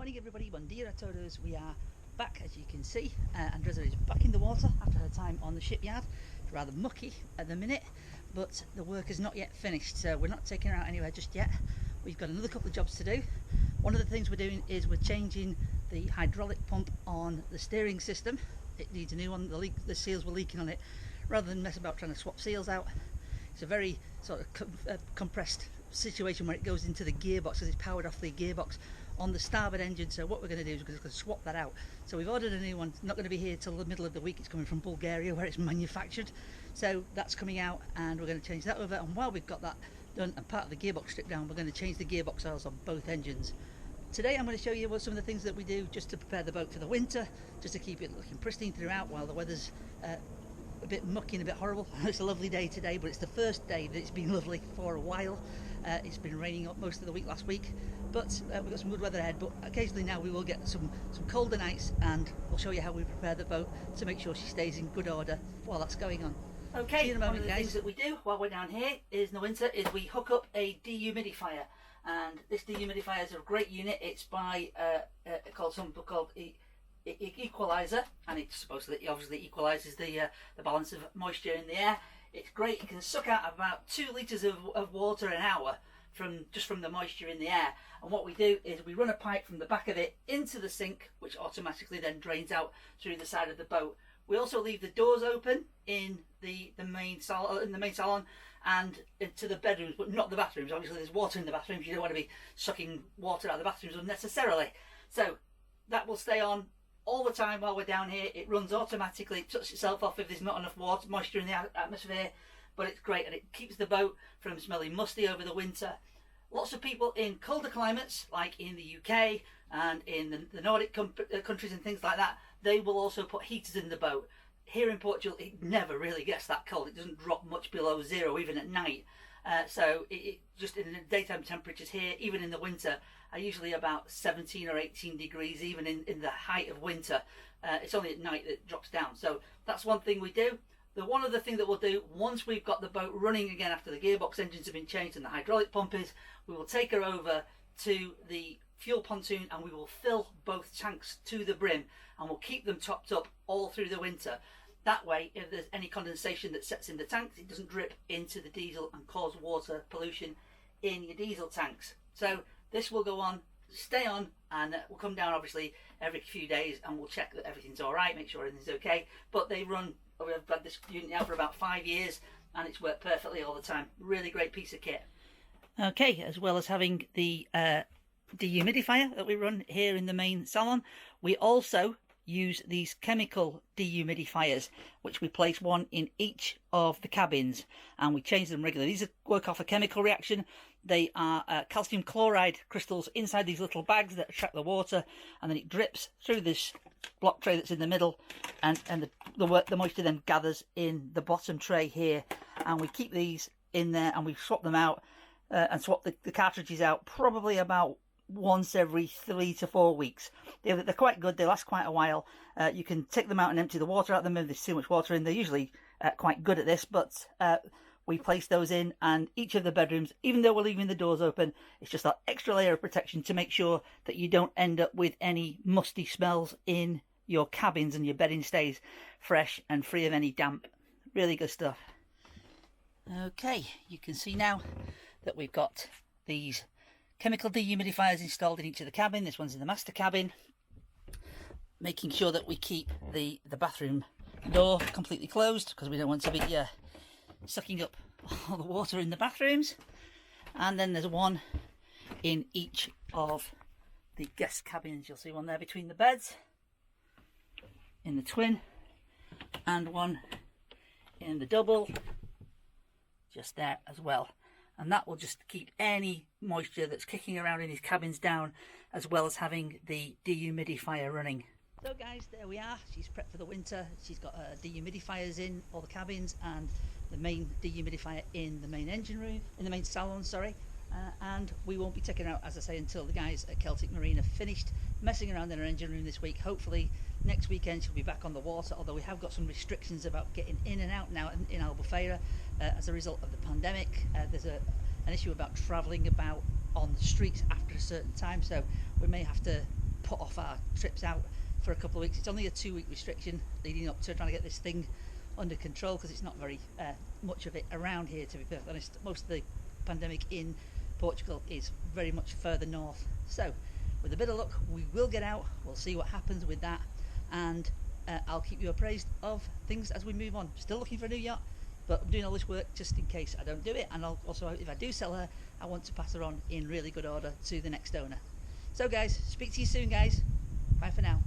morning everybody, bom dia a todos. We are back, as you can see. Andreza is back in the water after her time on the shipyard. It's rather mucky at the minute, but the work is not yet finished, so we're not taking her out anywhere just yet. We've got another couple of jobs to do. One of the things we're doing is we're changing the hydraulic pump on the steering system. It needs a new one. The seals were leaking on it. Rather than mess about trying to swap seals out, it's a very sort of compressed situation where it goes into the gearbox because it's powered off the gearbox on the starboard engine. So what we're going to do is we're going to swap that out. So we've ordered a new one. It's not going to be here till the middle of the week. It's coming from Bulgaria where it's manufactured. So that's coming out and we're going to change that over. And while we've got that done and part of the gearbox stripped down, we're going to change the gearbox oils on both engines. Today I'm going to show you what some of the things that we do just to prepare the boat for the winter, just to keep it looking pristine throughout while the weather's a bit mucky and a bit horrible. It's a lovely day today, but it's the first day that it's been lovely for a while. It's been raining up most of the week last week, but we've got some good weather ahead. But occasionally now we will get some colder nights, and we'll show you how we prepare the boat to make sure she stays in good order while that's going on. Okay, see you in a moment, one of the things that we do while we're down here in the winter is we hook up a dehumidifier, and this dehumidifier is a great unit. It's by called equalizer, and it supposedly obviously equalizes the balance of moisture in the air. It's great. It can suck out about 2 litres of water an hour from the moisture in the air. And what we do is we run a pipe from the back of it into the sink, which automatically then drains out through the side of the boat. We also leave the doors open in the main salon and into the bedrooms, but not the bathrooms. Obviously there's water in the bathrooms. You don't want to be sucking water out of the bathrooms unnecessarily. So that will stay on all the time while we're down here. It runs automatically, it shuts itself off if there's not enough moisture in the atmosphere, but it's great and it keeps the boat from smelling musty over the winter. Lots of people in colder climates, like in the UK and in the Nordic countries and things like that, they will also put heaters in the boat. Here in Portugal, it never really gets that cold. It doesn't drop much below zero, even at night. So it just in the daytime temperatures here, even in the winter, are usually about 17 or 18 degrees, even in the height of winter. It's only at night that it drops down. So that's one thing we do. The one other thing that we'll do once we've got the boat running again after the gearbox engines have been changed and the hydraulic pump is, we will take her over to the fuel pontoon and we will fill both tanks to the brim and we'll keep them topped up all through the winter. That way, if there's any condensation that sets in the tanks, it doesn't drip into the diesel and cause water pollution in your diesel tanks. So this will go on, stay on, and we'll come down obviously every few days and we'll check that everything's all right, make sure everything's okay. But they run, we've had this unit now for about 5 years and it's worked perfectly all the time. Really great piece of kit. Okay, as well as having the dehumidifier that we run here in the main salon, we also use these chemical dehumidifiers, which we place one in each of the cabins and we change them regularly. These work off a chemical reaction. They are calcium chloride crystals inside these little bags that attract the water, and then it drips through this block tray that's in the middle, and the moisture then gathers in the bottom tray here, and we keep these in there and we swap them out and swap the cartridges out probably about once every 3 to 4 weeks. They're quite good. They last quite a while. You can take them out and empty the water out of them if there's too much water in. They're usually quite good at this, but we place those in, and each of the bedrooms, even though we're leaving the doors open, it's just that extra layer of protection to make sure that you don't end up with any musty smells in your cabins and your bedding stays fresh and free of any damp. Really good stuff. Okay, you can see now that we've got these chemical dehumidifiers installed in each of the cabin. This one's in the master cabin, making sure that we keep the bathroom door completely closed because we don't want to be sucking up all the water in the bathrooms. And then there's one in each of the guest cabins. You'll see one there between the beds in the twin, and one in the double just there as well. And that will just keep any moisture that's kicking around in these cabins down, as well as having the dehumidifier running. So guys, there we are. She's prepped for the winter. She's got dehumidifiers in all the cabins and the main dehumidifier in the main engine room, in the main salon, sorry. And we won't be taking her out, as I say, until the guys at Celtic Marine have finished messing around in her engine room this week. Hopefully next weekend she'll be back on the water, although we have got some restrictions about getting in and out now in Albufeira as a result of the pandemic. There's an issue about travelling about on the streets after a certain time, so we may have to put off our trips out for a couple of weeks. It's only a 2-week restriction leading up to trying to get this thing under control, because it's not very much of it around here, to be perfectly honest. Most of the pandemic in Portugal is very much further north. So with a bit of luck, we will get out. We'll see what happens with that, and I'll keep you appraised of things as we move on. Still looking for a new yacht, but I'm doing all this work just in case I don't do it, and I'll also, if I do sell her, I want to pass her on in really good order to the next owner. So guys, speak to you soon guys. Bye for now.